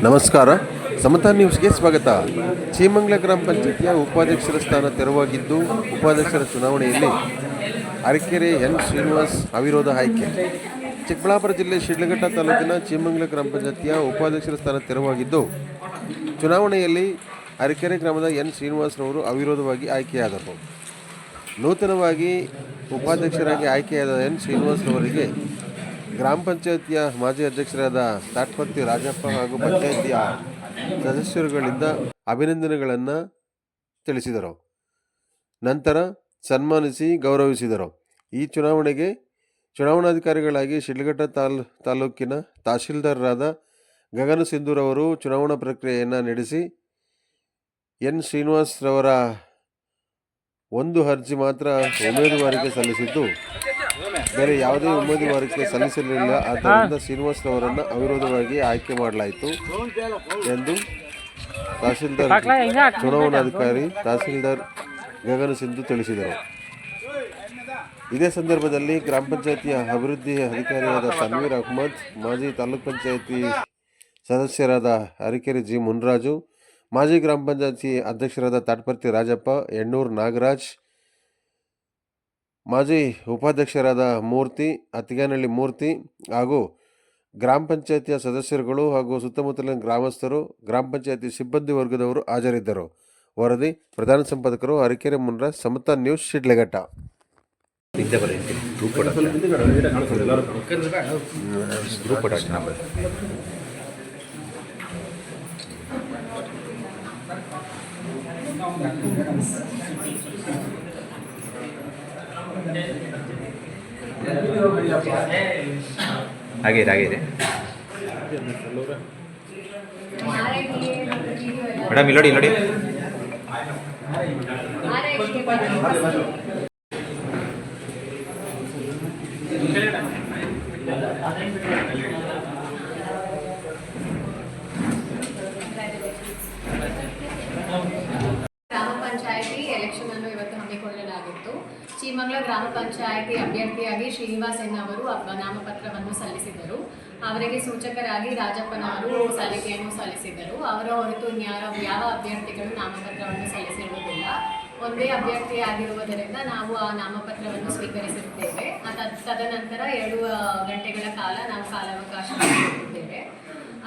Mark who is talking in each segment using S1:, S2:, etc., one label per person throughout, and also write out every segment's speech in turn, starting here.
S1: ನಮಸ್ಕಾರ. ಸಮತಾ ನ್ಯೂಸ್ಗೆ ಸ್ವಾಗತ. ಚೀಮಂಗ್ಲ ಗ್ರಾಮ ಪಂಚಾಯತಿಯ ಉಪಾಧ್ಯಕ್ಷರ ಸ್ಥಾನ ತೆರವಾಗಿದ್ದು, ಉಪಾಧ್ಯಕ್ಷರ ಚುನಾವಣೆಯಲ್ಲಿ ಅರಕೆರೆ ಎನ್ ಶ್ರೀನಿವಾಸ್ ಅವಿರೋಧ ಆಯ್ಕೆ. ಚಿಕ್ಕಬಳ್ಳಾಪುರ ಜಿಲ್ಲೆ ಶಿಡ್ಲಘಟ್ಟ ತಾಲೂಕಿನ ಚೀಮಂಗ್ಲ ಗ್ರಾಮ ಪಂಚಾಯತಿಯ ಉಪಾಧ್ಯಕ್ಷರ ಸ್ಥಾನ ತೆರವಾಗಿದ್ದು, ಚುನಾವಣೆಯಲ್ಲಿ ಅರಕೆರೆ ಗ್ರಾಮದ ಎನ್ ಶ್ರೀನಿವಾಸ್ರವರು ಅವಿರೋಧವಾಗಿ ಆಯ್ಕೆಯಾದರು. ನೂತನವಾಗಿ ಉಪಾಧ್ಯಕ್ಷರಾಗಿ ಆಯ್ಕೆಯಾದ ಎನ್ ಶ್ರೀನಿವಾಸ್ರವರಿಗೆ ಗ್ರಾಮ ಪಂಚಾಯತಿಯ ಮಾಜಿ ಅಧ್ಯಕ್ಷರಾದ ತಾಟ್ಪರ್ತಿ ರಾಜಪ್ಪ ಹಾಗೂ ಪಂಚಾಯತಿಯ ಸದಸ್ಯರುಗಳಿಂದ ಅಭಿನಂದನೆಗಳನ್ನು ತಿಳಿಸಿದರು. ನಂತರ ಸನ್ಮಾನಿಸಿ ಗೌರವಿಸಿದರು. ಈ ಚುನಾವಣೆಗೆ ಚುನಾವಣಾಧಿಕಾರಿಗಳಾಗಿ ಶಿಡ್ಲಘಟ್ಟ ತಾಲೂಕಿನ ತಹಶೀಲ್ದಾರರಾದ ಗಗನ ಸಿಂಧೂರವರು ಚುನಾವಣಾ ಪ್ರಕ್ರಿಯೆಯನ್ನು ನಡೆಸಿ ಎನ್ ಶ್ರೀನಿವಾಸ್ರವರ ಒಂದು ಅರ್ಜಿ ಮಾತ್ರ ಉಮೇದುವಾರಿಕೆ ಸಲ್ಲಿಸಿದ್ದು, ಬೇರೆ ಯಾವುದೇ ಉಮೇದುವಾರಿಕೆ ಸಲ್ಲಿಸಲಿಲ್ಲ. ಆದ್ದರಿಂದ ಶ್ರೀನಿವಾಸ್ರವರನ್ನು ಅವಿರೋಧವಾಗಿ ಆಯ್ಕೆ ಮಾಡಲಾಯಿತು ಎಂದು ತಹಶೀಲ್ದಾರ್ ಚುನಾವಣಾಧಿಕಾರಿ ತಹಶೀಲ್ದಾರ್ ಗಗನ ಸಿಂಧು ತಿಳಿಸಿದರು. ಇದೇ ಸಂದರ್ಭದಲ್ಲಿ ಗ್ರಾಮ ಪಂಚಾಯತಿಯ ಅಭಿವೃದ್ಧಿ ಅಧಿಕಾರಿಯಾದ ತನ್ವೀರ್ ಅಹ್ಮದ್, ಮಾಜಿ ತಾಲೂಕ್ ಪಂಚಾಯತಿ ಸದಸ್ಯರಾದ ಅರಕೆರೆ ಜಿ ಮುನ್ರಾಜು, ಮಾಜಿ ಗ್ರಾಮ ಪಂಚಾಯತಿ ಅಧ್ಯಕ್ಷರಾದ ತಾಟ್ಪರ್ತಿ ರಾಜಪ್ಪ, ಎಣ್ಣೂರು ನಾಗರಾಜ್, ಮಾಜಿ ಉಪಾಧ್ಯಕ್ಷರಾದ ಮೂರ್ತಿ, ಅತ್ತಿಗನಹಳ್ಳಿ ಮೂರ್ತಿ ಹಾಗೂ ಗ್ರಾಮ ಪಂಚಾಯತಿಯ ಸದಸ್ಯರುಗಳು ಹಾಗೂ ಸುತ್ತಮುತ್ತಲಿನ ಗ್ರಾಮಸ್ಥರು, ಗ್ರಾಮ ಪಂಚಾಯತಿ ಸಿಬ್ಬಂದಿ ವರ್ಗದವರು ಹಾಜರಿದ್ದರು. ವರದಿ ಪ್ರಧಾನ ಸಂಪಾದಕರು ಅರಕೆರೆ ಮುನ್ರಾಜ್, ಸಮತಾ ನ್ಯೂಸ್, ಶಿಡ್ಲಘಟ್ಟ.
S2: ಆಗಿದೆ ಮೇಡಮ್, ಇಲ್ಲಿ ನೋಡಿ.
S3: ಗ್ರಾಮ ಪಂಚಾಯಿತಿ ಎಲೆಕ್ಷನ್ ಅನ್ನು ಇವತ್ತು ಹಮ್ಮಿಕೊಳ್ಳಲಾಗಿತ್ತು. ಚೀಮಂಗ್ಲ ಗ್ರಾಮ ಪಂಚಾಯಿತಿ ಅಭ್ಯರ್ಥಿಯಾಗಿ ಶ್ರೀನಿವಾಸ್ ಅವರು ನಾಮಪತ್ರವನ್ನು ಸಲ್ಲಿಸಿದರು. ಅವರಿಗೆ ಸೂಚಕರಾಗಿ ರಾಜಪ್ಪನವರು ಸಲ್ಲಿಕೆಯನ್ನು ಸಲ್ಲಿಸಿದರು. ಅವರ ಹೊರತು ಯಾವ ಅಭ್ಯರ್ಥಿಗಳು ನಾಮಪತ್ರವನ್ನು ಸಲ್ಲಿಸಿರುವುದಿಲ್ಲ. ಒಂದೇ ಅಭ್ಯರ್ಥಿಯಾಗಿರುವುದರಿಂದ ನಾವು ಆ ನಾಮಪತ್ರವನ್ನು ಸ್ವೀಕರಿಸಿರುತ್ತೇವೆ. ತದನಂತರ 2 ಗಂಟೆಗಳ ಕಾಲ ನಾವು ಕಾಲಾವಕಾಶ ಕೊಟ್ಟಿದ್ದೇವೆ.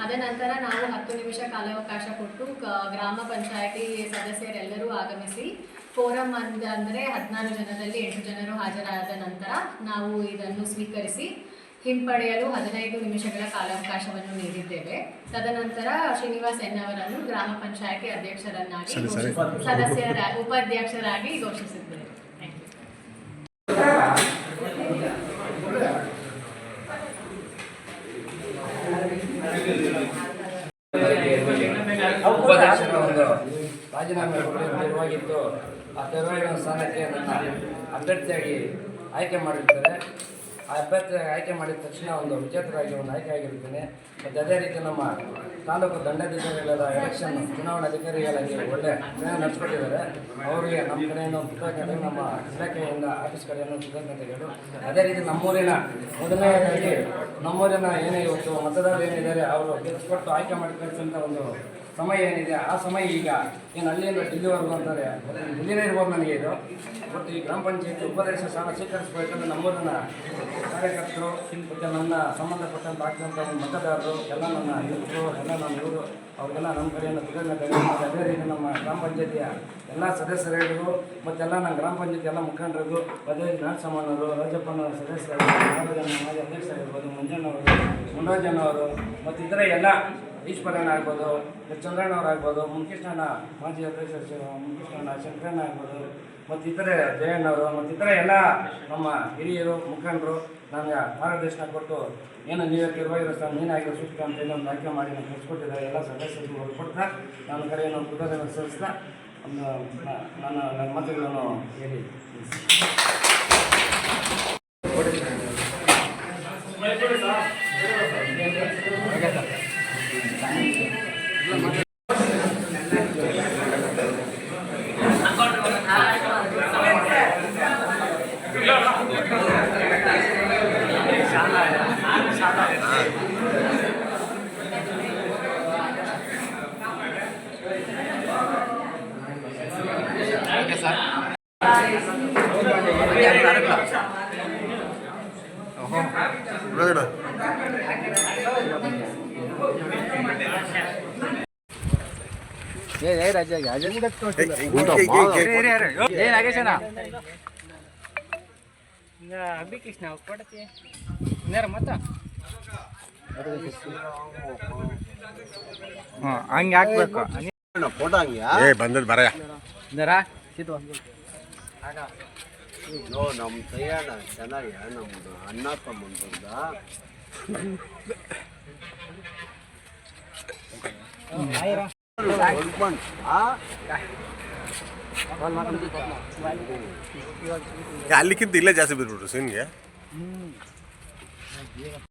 S3: ಅದನಂತರ ನಾವು 10 ನಿಮಿಷ ಕಾಲಾವಕಾಶ ಕೊಟ್ಟು ಗ್ರಾಮ ಪಂಚಾಯಿತಿ ಸದಸ್ಯರೆಲ್ಲರೂ ಆಗಮಿಸಿ ಫೋರಮ್ ಅಂದರೆ 14 ಜನರಲ್ಲಿ 8 ಜನರು ಹಾಜರಾದ ನಂತರ ನಾವು ಇದನ್ನು ಸ್ವೀಕರಿಸಿ ಹಿಂಪಡೆಯಲು 15 ನಿಮಿಷಗಳ ಕಾಲಾವಕಾಶವನ್ನು ನೀಡಿದ್ದೇವೆ. ತದನಂತರ ಶ್ರೀನಿವಾಸ್ ಅವರನ್ನು ಗ್ರಾಮ ಪಂಚಾಯಿತಿ ಅಧ್ಯಕ್ಷರನ್ನಾಗಿ ಉಪಾಧ್ಯಕ್ಷರಾಗಿ ಘೋಷಿಸಿದ್ದೇವೆ.
S4: ಉಪಾಧ್ಯಕ್ಷರ ಒಂದು ರಾಜೀನಾಮೆ ತೆರವಾಗಿದ್ದು, ಆ ತೆರವಾಗಿನ ಸ್ಥಾನಕ್ಕೆ ನನ್ನ ಅಭ್ಯರ್ಥಿಯಾಗಿ ಆಯ್ಕೆ ಮಾಡಿರ್ತಾರೆ. ಆ ಅಭ್ಯರ್ಥಿ ಆಯ್ಕೆ ಮಾಡಿದ ತಕ್ಷಣ ಒಂದು ವಿಜೇತರಾಗಿ ಆಯ್ಕೆ ಆಗಿರುತ್ತೇನೆ. ಮತ್ತು ಅದೇ ರೀತಿ ನಮ್ಮ ತಾಲೂಕು ದಂಡಾಧಿಕಾರಿಗಳಾದ ಎಲೆಕ್ಷನ್ ಚುನಾವಣಾಧಿಕಾರಿಗಳಾಗಿ ಒಳ್ಳೆ ನಡೆಸ್ಕೊಟ್ಟಿದ್ದಾರೆ. ಅವರಿಗೆ ನಮ್ಮ ಕಡೆಯಿಂದ ಕೃತಜ್ಞತೆ, ನಮ್ಮ ಇಲಾಖೆಯಿಂದ ಆಫೀಸ್ ಕಡೆಯಿಂದ ಕೃತಜ್ಞತೆಗಳು. ಅದೇ ರೀತಿ ನಮ್ಮೂರಿನ ಮೊದಲನೇದಾಗಿ ನಮ್ಮೂರಿನ ಏನೇ ಇವತ್ತು ಮತದಾರರು ಏನಿದ್ದಾರೆ ಅವರು ಗೆಲ್ಲಿಸ್ಕೊಟ್ಟು ಆಯ್ಕೆ ಮಾಡಿರ್ತಕ್ಕಂಥ ಒಂದು ಸಮಯ ಏನಿದೆ, ಆ ಸಮಯ ಈಗ ಏನು ಹಳ್ಳಿಯಿಂದ ಡಿಲ್ಲಿವರೆಗೂ ಅಂತಾರೆ, ಡಿಲ್ಲಿನೇ ಇರ್ಬೋದು ನನಗೆ ಇದು. ಮತ್ತು ಈ ಗ್ರಾಮ ಪಂಚಾಯತಿ ಉಪಾಧ್ಯಕ್ಷ ಸ್ಥಾನ ಸ್ವೀಕರಿಸಬೇಕಂದ್ರೆ ನಮ್ಮೂರಿನ ಕಾರ್ಯಕರ್ತರು ಮತ್ತು ನನ್ನ ಸಂಬಂಧಪಟ್ಟಂತ ಆಗ್ತಂಥ ಮತದಾರರು ಎಲ್ಲ ನನ್ನ ಯುವಕರು ಎಲ್ಲ ನಮ್ಮ ಇವರು ಅವ್ರಿಗೆಲ್ಲ ನಮ್ಮ ಕಡೆಯಿಂದ ಕೃತಜ್ಞತೆ. ಮತ್ತು ಅದೇ ರೀತಿ ನಮ್ಮ ಗ್ರಾಮ ಪಂಚಾಯತಿಯ ಎಲ್ಲ ಸದಸ್ಯರಿಗೂ ಮತ್ತೆಲ್ಲ ನಮ್ಮ ಗ್ರಾಮ ಪಂಚಾಯತಿ ಎಲ್ಲ ಮುಖಂಡರಿಗೂ, ಅದೇ ರೀತಿ ನಾಗಸಮ್ಮನವರು, ರಾಜಪ್ಪನವರ ಸದಸ್ಯರಾಗಿರ್ಬೋದು, ನಾಗರಾಜನ ಮಾಜಿ ಅಧ್ಯಕ್ಷರಾಗಿರ್ಬೋದು, ಮುನ್ರಾಜನವರು ಮತ್ತು ಇತರ ಎಲ್ಲ ಈಶ್ವರಣ್ಣ ಆಗ್ಬೋದು, ಚಂದ್ರಣ್ಣವ್ರಾಗ್ಬೋದು, ಮುನ್ಕೃಷ್ಣಣ್ಣ ಮಾಜಿ ಅಧ್ಯಕ್ಷ ಮುನ್ಕೃಷ್ಣಣ್ಣ, ಶಂಕರಣ್ಣ ಆಗ್ಬೋದು, ಮತ್ತು ಇತರೆ ಜಯಣ್ಣವರು ಮತ್ತು ಇತರ ಎಲ್ಲ ನಮ್ಮ ಹಿರಿಯರು ಮುಖಂಡರು ನನಗೆ ಮಾರ್ಗದರ್ಶನ ಕೊಟ್ಟು ಏನು ನೀವೇ ತಿರುವಾಗಿರೋ ಸ್ಥಾನ ನೀನಾಗಿರೋ ಸೂಕ್ತ ಅಂತ ಹೇಳಿ ಒಂದು ಆಯ್ಕೆ ಮಾಡಿ ನಾನು ಕಳಿಸ್ಕೊಟ್ಟಿದ್ದಾರೆ. ಎಲ್ಲ ಸದಸ್ಯರಿಗೂ ಕೊಡ್ತಾ ನನ್ನ ಕಡೆಯನ್ನು ಕೃತಜ್ಞತೆ ಸಲ್ಲಿಸ್ತಾ ನನ್ನ ಮಾತುಗಳನ್ನು ಹೇಳಿ
S5: ಅಭಿಕೃಷ್ಣ ಕೊಡತಿ ನೇರ ಮತ್ತ ಹಂಗೆ ಹಾಕ್ಬೇಕು
S1: ಏ ಬಂದದ್ ಬರಯ
S5: ನೇರ ಸಿದ್ವ
S6: ನಮ್ಮ ಕೈಯಾಣ ಚೆನ್ನಾಗಿ ನಮ್ಮದು ಅಣ್ಣ ತಮ್ಮಂದ
S1: ಅಲ್ಲಿಕ್ಕಿಂತ ಇಲ್ಲೇ ಜಾಸ್ತಿ ಬಿದ್ಬಿಟ್ರು ಸೀನ್ಗೆ